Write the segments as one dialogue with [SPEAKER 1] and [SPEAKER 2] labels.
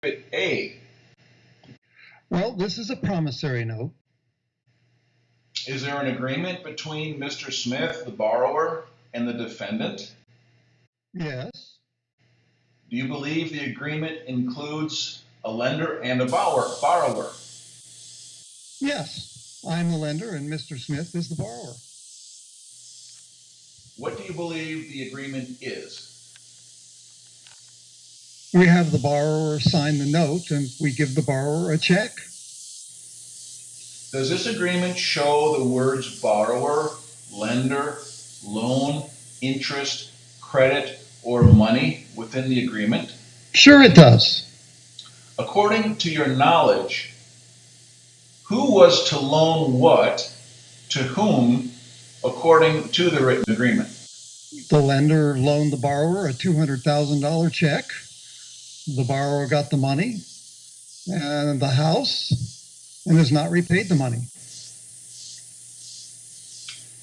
[SPEAKER 1] A.
[SPEAKER 2] Well, this is a promissory note.
[SPEAKER 1] Is there an agreement between Mr. Smith, the borrower, and the defendant?
[SPEAKER 2] Yes.
[SPEAKER 1] Do you believe the agreement includes a lender and a borrower?
[SPEAKER 2] Yes. I'm the lender and Mr. Smith is the borrower.
[SPEAKER 1] What do you believe the agreement is?
[SPEAKER 2] We have the borrower sign the note and we give the borrower a check.
[SPEAKER 1] Does this agreement show the words borrower, lender, loan, interest, credit, or money within the agreement?
[SPEAKER 2] Sure it does.
[SPEAKER 1] According to your knowledge, who was to loan what to whom according to the written agreement?
[SPEAKER 2] The lender loaned the borrower a $200,000 check. The borrower got the money and the house and has not repaid the money.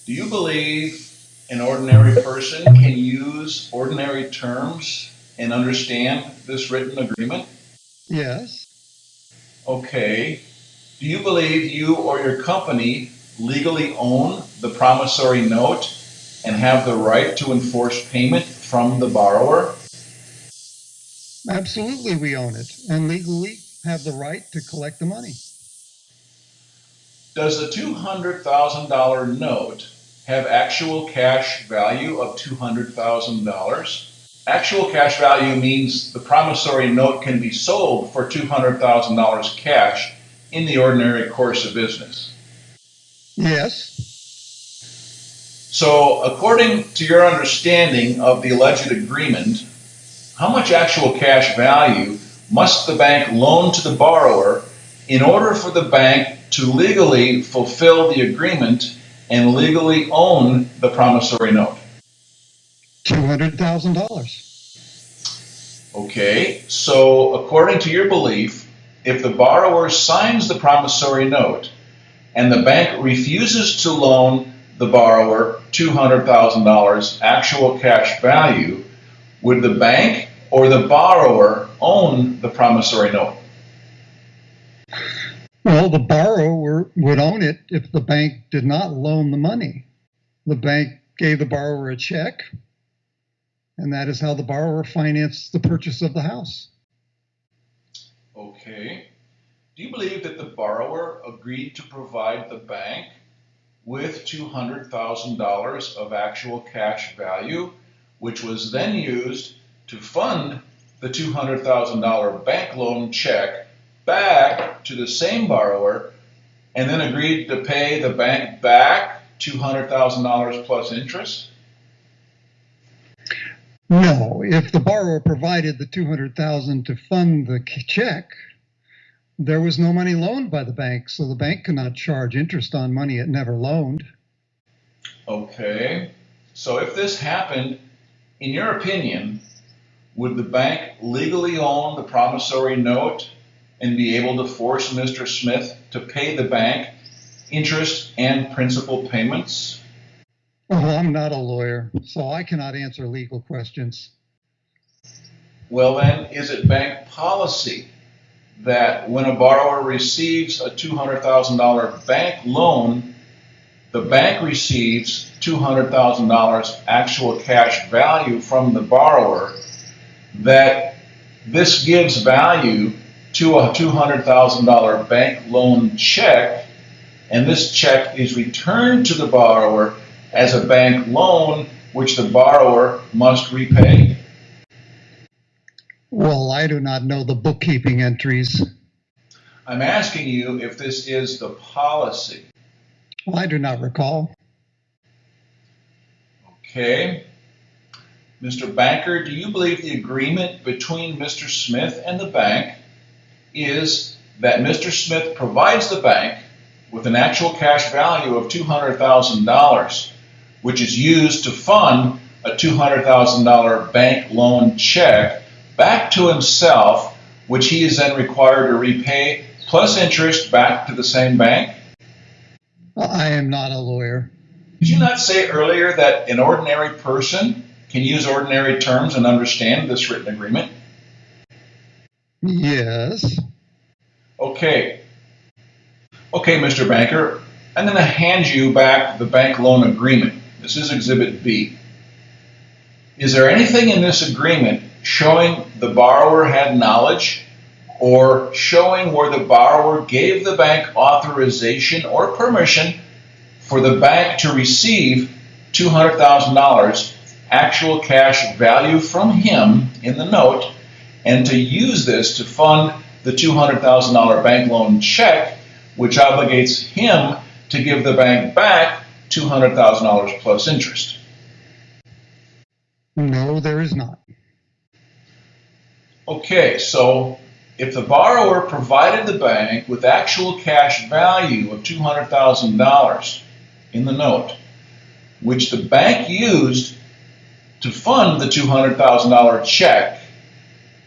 [SPEAKER 1] Do you believe an ordinary person can use ordinary terms and understand this written agreement?
[SPEAKER 2] Yes.
[SPEAKER 1] Okay. Do you believe you or your company legally own the promissory note and have the right to enforce payment from the borrower?
[SPEAKER 2] Absolutely, we own it and legally have the right to collect the money.
[SPEAKER 1] Does the $200,000 note have actual cash value of $200,000? Actual cash value means the promissory note can be sold for $200,000 cash in the ordinary course of business.
[SPEAKER 2] Yes.
[SPEAKER 1] So, according to your understanding of the alleged agreement, how much actual cash value must the bank loan to the borrower in order for the bank to legally fulfill the agreement and legally own the promissory note?
[SPEAKER 2] $200,000.
[SPEAKER 1] Okay, so according to your belief, if the borrower signs the promissory note and the bank refuses to loan the borrower $200,000 actual cash value, would the bank or the borrower own the promissory note?
[SPEAKER 2] Well, the borrower would own it if the bank did not loan the money. The bank gave the borrower a check, and that is how the borrower financed the purchase of the house.
[SPEAKER 1] Okay. Do you believe that the borrower agreed to provide the bank with $200,000 of actual cash value, which was then used to fund the $200,000 bank loan check back to the same borrower, and then agreed to pay the bank back $200,000 plus interest?
[SPEAKER 2] No, if the borrower provided the $200,000 to fund the check, there was no money loaned by the bank, so the bank cannot charge interest on money it never loaned.
[SPEAKER 1] Okay, so if this happened, in your opinion, would the bank legally own the promissory note and be able to force Mr. Smith to pay the bank interest and principal payments?
[SPEAKER 2] Oh, I'm not a lawyer, so I cannot answer legal questions.
[SPEAKER 1] Well then, is it bank policy that when a borrower receives a $200,000 bank loan, the bank receives $200,000 actual cash value from the borrower, that this gives value to a $200,000 bank loan check, and this check is returned to the borrower as a bank loan which the borrower must repay?
[SPEAKER 2] Well, I do not know the bookkeeping entries.
[SPEAKER 1] I'm asking you if this is the policy.
[SPEAKER 2] Well, I do not recall.
[SPEAKER 1] Okay. Mr. Banker, do you believe the agreement between Mr. Smith and the bank is that Mr. Smith provides the bank with an actual cash value of $200,000, which is used to fund a $200,000 bank loan check back to himself, which he is then required to repay plus interest back to the same bank?
[SPEAKER 2] I am not a lawyer.
[SPEAKER 1] Did you not say earlier that an ordinary person can use ordinary terms and understand this written agreement?
[SPEAKER 2] Yes.
[SPEAKER 1] Okay. Okay, Mr. Banker, I'm going to hand you back the bank loan agreement. This is Exhibit B. Is there anything in this agreement showing the borrower had knowledge or showing where the borrower gave the bank authorization or permission for the bank to receive $200,000 actual cash value from him in the note and to use this to fund the $200,000 bank loan check, which obligates him to give the bank back $200,000 plus interest?
[SPEAKER 2] No, there is not.
[SPEAKER 1] Okay, so if the borrower provided the bank with actual cash value of $200,000 in the note, which the bank used to fund the $200,000 check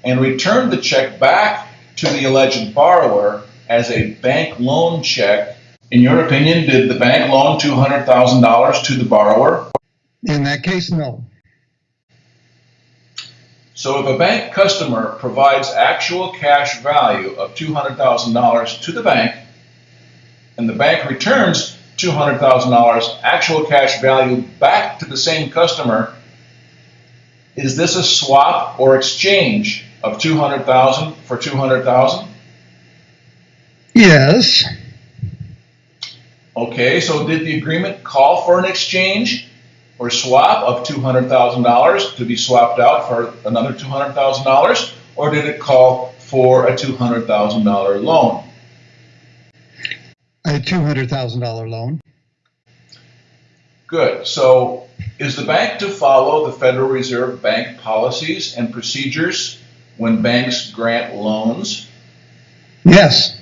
[SPEAKER 1] and returned the check back to the alleged borrower as a bank loan check, in your opinion, did the bank loan $200,000 to the borrower?
[SPEAKER 2] In that case, no.
[SPEAKER 1] So if a bank customer provides actual cash value of $200,000 to the bank, and the bank returns $200,000 actual cash value back to the same customer, is this a swap or exchange of $200,000 for $200,000?
[SPEAKER 2] Yes.
[SPEAKER 1] Okay, so did the agreement call for an exchange or swap of $200,000 to be swapped out for another $200,000, or did it call for a $200,000 loan?
[SPEAKER 2] A $200,000 loan.
[SPEAKER 1] Good. So is the bank to follow the Federal Reserve Bank policies and procedures when banks grant loans?
[SPEAKER 2] Yes.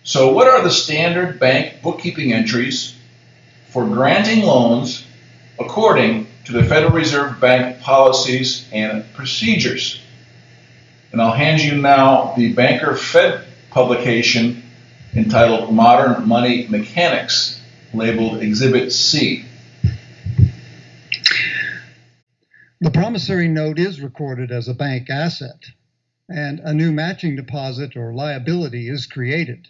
[SPEAKER 1] So what are the standard bank bookkeeping entries for granting loans according to the Federal Reserve Bank policies and procedures? And I'll hand you now the Banker Fed publication entitled Modern Money Mechanics, labeled Exhibit C.
[SPEAKER 2] The promissory note is recorded as a bank asset, and a new matching deposit or liability is created.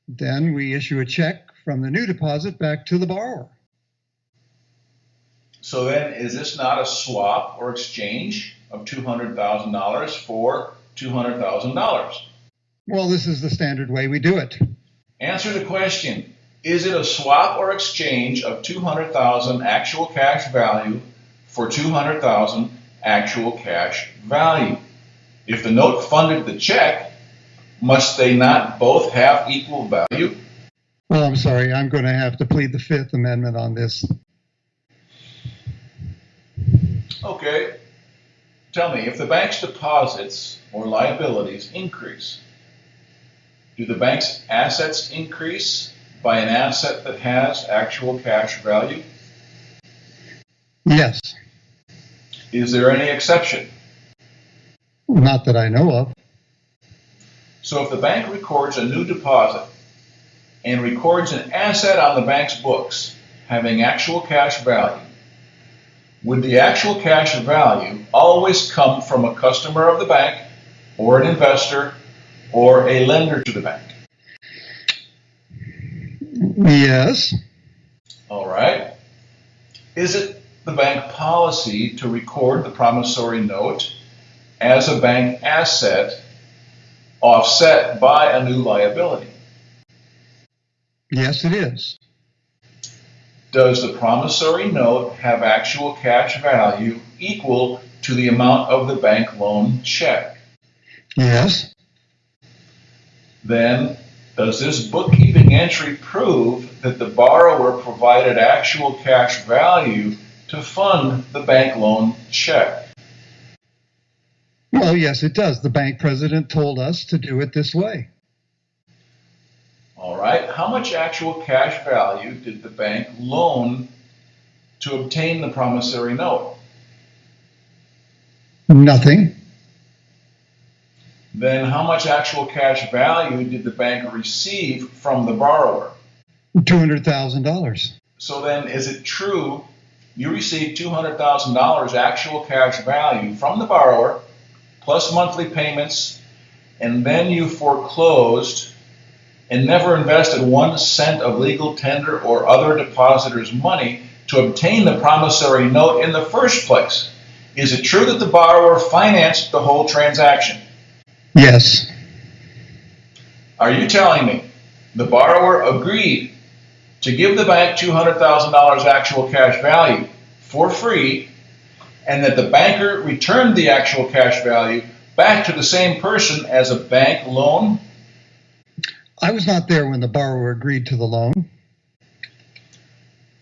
[SPEAKER 2] Then we issue a check from the new deposit back to the borrower.
[SPEAKER 1] So then, is this not a swap or exchange of $200,000 for $200,000?
[SPEAKER 2] Well, this is the standard way we do it.
[SPEAKER 1] Answer the question. Is it a swap or exchange of $200,000 actual cash value for $200,000 actual cash value? If the note funded the check, must they not both have equal value?
[SPEAKER 2] Well, I'm sorry, I'm going to have to plead the Fifth Amendment on this.
[SPEAKER 1] Okay. Tell me, if the bank's deposits or liabilities increase, do the bank's assets increase by an asset that has actual cash value?
[SPEAKER 2] Yes.
[SPEAKER 1] Is there any exception?
[SPEAKER 2] Not that I know of.
[SPEAKER 1] So if the bank records a new deposit and records an asset on the bank's books having actual cash value, would the actual cash value always come from a customer of the bank or an investor or a lender to the bank?
[SPEAKER 2] Yes.
[SPEAKER 1] All right. Is it the bank policy to record the promissory note as a bank asset offset by a new liability?
[SPEAKER 2] Yes, it is.
[SPEAKER 1] Does the promissory note have actual cash value equal to the amount of the bank loan check?
[SPEAKER 2] Yes.
[SPEAKER 1] Then, does this bookkeeping entry prove that the borrower provided actual cash value to fund the bank loan check?
[SPEAKER 2] Well, yes, it does. The bank president told us to do it this way.
[SPEAKER 1] All right. How much actual cash value did the bank loan to obtain the promissory note?
[SPEAKER 2] Nothing.
[SPEAKER 1] Then how much actual cash value did the bank receive from the borrower?
[SPEAKER 2] $200,000.
[SPEAKER 1] So then, is it true you received $200,000 actual cash value from the borrower plus monthly payments, and then you foreclosed and never invested 1 cent of legal tender or other depositor's money to obtain the promissory note in the first place, is it true that the borrower financed the whole transaction?
[SPEAKER 2] Yes.
[SPEAKER 1] Are you telling me the borrower agreed to give the bank $200,000 actual cash value for free, and that the banker returned the actual cash value back to the same person as a bank loan?
[SPEAKER 2] I was not there when the borrower agreed to the loan.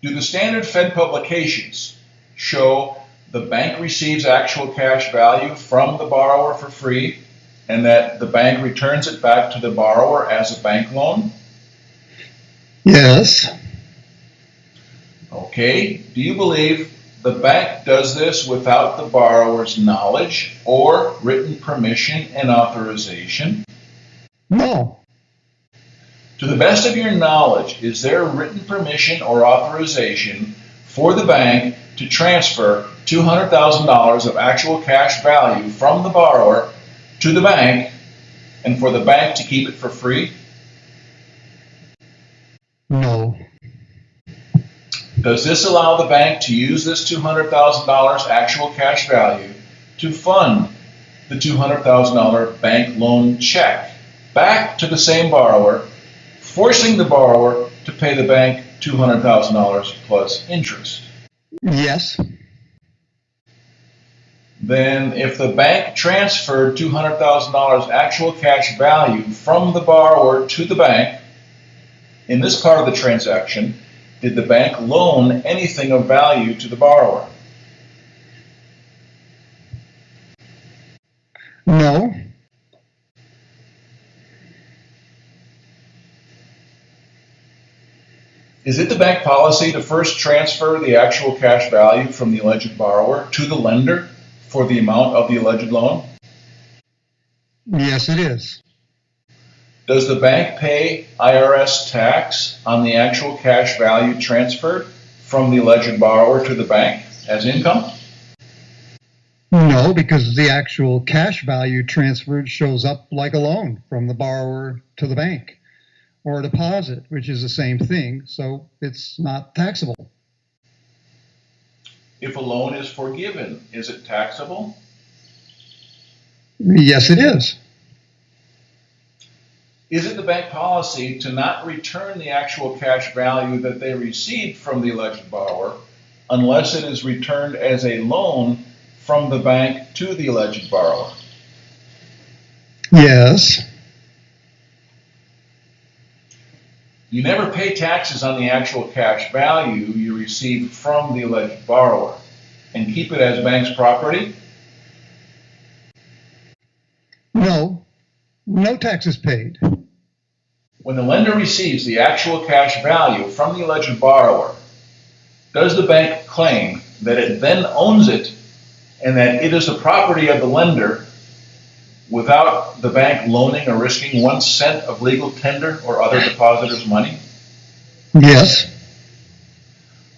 [SPEAKER 1] Do the standard Fed publications show the bank receives actual cash value from the borrower for free, and that the bank returns it back to the borrower as a bank loan?
[SPEAKER 2] Yes.
[SPEAKER 1] Okay. Do you believe the bank does this without the borrower's knowledge or written permission and authorization?
[SPEAKER 2] No.
[SPEAKER 1] To the best of your knowledge, is there written permission or authorization for the bank to transfer $200,000 of actual cash value from the borrower to the bank, and for the bank to keep it for free?
[SPEAKER 2] No.
[SPEAKER 1] Does this allow the bank to use this $200,000 actual cash value to fund the $200,000 bank loan check back to the same borrower, forcing the borrower to pay the bank $200,000 plus interest?
[SPEAKER 2] Yes.
[SPEAKER 1] Then if the bank transferred $200,000 actual cash value from the borrower to the bank, in this part of the transaction, did the bank loan anything of value to the borrower?
[SPEAKER 2] No.
[SPEAKER 1] Is it the bank policy to first transfer the actual cash value from the alleged borrower to the lender for the amount of the alleged loan?
[SPEAKER 2] Yes, it is.
[SPEAKER 1] Does the bank pay IRS tax on the actual cash value transferred from the alleged borrower to the bank as income?
[SPEAKER 2] No, because the actual cash value transferred shows up like a loan from the borrower to the bank, or a deposit, which is the same thing, so it's not taxable.
[SPEAKER 1] If a loan is forgiven, is it taxable?
[SPEAKER 2] Yes, it is.
[SPEAKER 1] Is it the bank policy to not return the actual cash value that they received from the alleged borrower unless it is returned as a loan from the bank to the alleged borrower?
[SPEAKER 2] Yes.
[SPEAKER 1] You never pay taxes on the actual cash value you receive from the alleged borrower and keep it as bank's property?
[SPEAKER 2] No. No taxes paid.
[SPEAKER 1] When the lender receives the actual cash value from the alleged borrower, does the bank claim that it then owns it and that it is the property of the lender without the bank loaning or risking 1 cent of legal tender or other depositor's money?
[SPEAKER 2] Yes.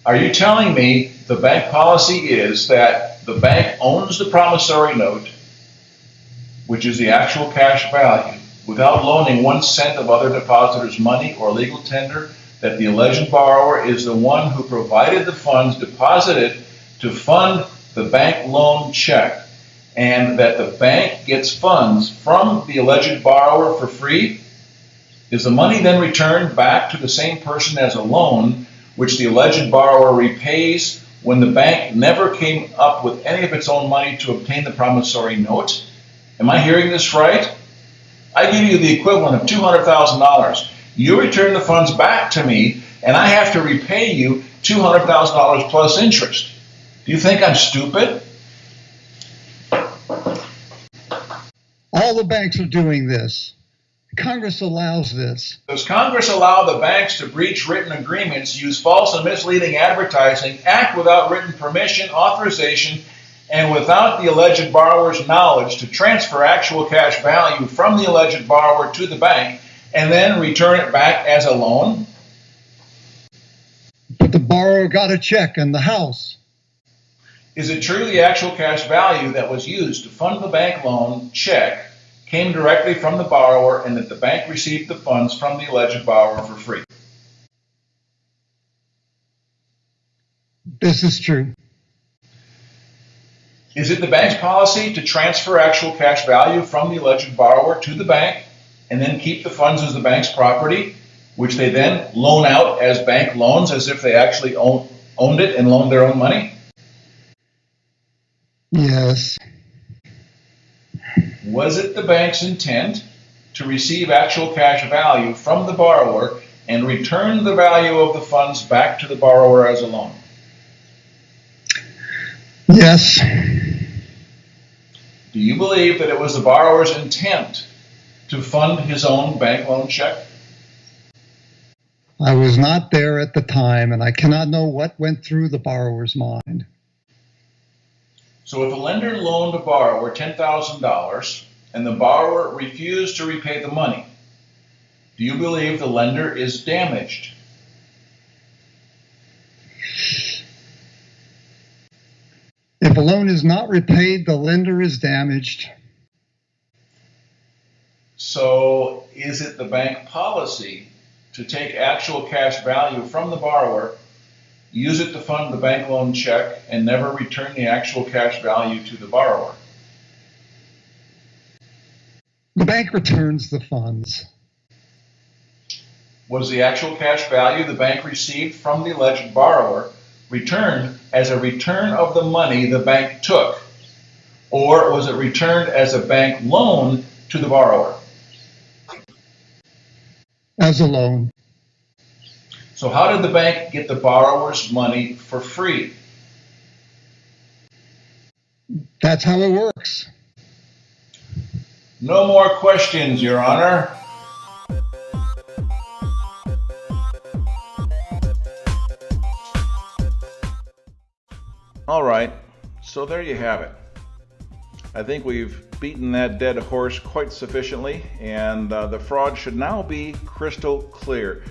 [SPEAKER 1] Are you telling me the bank policy is that the bank owns the promissory note, which is the actual cash value, without loaning 1 cent of other depositors' money or legal tender, that the alleged borrower is the one who provided the funds deposited to fund the bank loan check, and that the bank gets funds from the alleged borrower for free? Is the money then returned back to the same person as a loan, which the alleged borrower repays when the bank never came up with any of its own money to obtain the promissory note? Am I hearing this right? I give you the equivalent of $200,000. You return the funds back to me, and I have to repay you $200,000 plus interest. Do you think I'm stupid?
[SPEAKER 2] All the banks are doing this. Congress allows this.
[SPEAKER 1] Does Congress allow the banks to breach written agreements, use false and misleading advertising, act without written permission, authorization, and without the alleged borrower's knowledge to transfer actual cash value from the alleged borrower to the bank and then return it back as a loan?
[SPEAKER 2] But the borrower got a check and the house.
[SPEAKER 1] Is it true the actual cash value that was used to fund the bank loan check came directly from the borrower and that the bank received the funds from the alleged borrower for free?
[SPEAKER 2] This is true.
[SPEAKER 1] Is it the bank's policy to transfer actual cash value from the alleged borrower to the bank and then keep the funds as the bank's property, which they then loan out as bank loans as if they actually owned it and loaned their own money?
[SPEAKER 2] Yes.
[SPEAKER 1] Was it the bank's intent to receive actual cash value from the borrower and return the value of the funds back to the borrower as a loan?
[SPEAKER 2] Yes.
[SPEAKER 1] Do you believe that it was the borrower's intent to fund his own bank loan check?
[SPEAKER 2] I was not there at the time, and I cannot know what went through the borrower's mind.
[SPEAKER 1] So if a lender loaned a borrower $10,000 and the borrower refused to repay the money, do you believe the lender is damaged?
[SPEAKER 2] If a loan is not repaid, the lender is damaged.
[SPEAKER 1] So is it the bank policy to take actual cash value from the borrower, use it to fund the bank loan check, and never return the actual cash value to the borrower?
[SPEAKER 2] The bank returns the funds.
[SPEAKER 1] Was the actual cash value the bank received from the alleged borrower returned as a return of the money the bank took, or was it returned as a bank loan to the borrower?
[SPEAKER 2] As a loan.
[SPEAKER 1] So how did the bank get the borrower's money for free?
[SPEAKER 2] That's how it works.
[SPEAKER 1] No more questions, Your Honor. All right, so there you have it. I think we've beaten that dead horse quite sufficiently, and the fraud should now be crystal clear.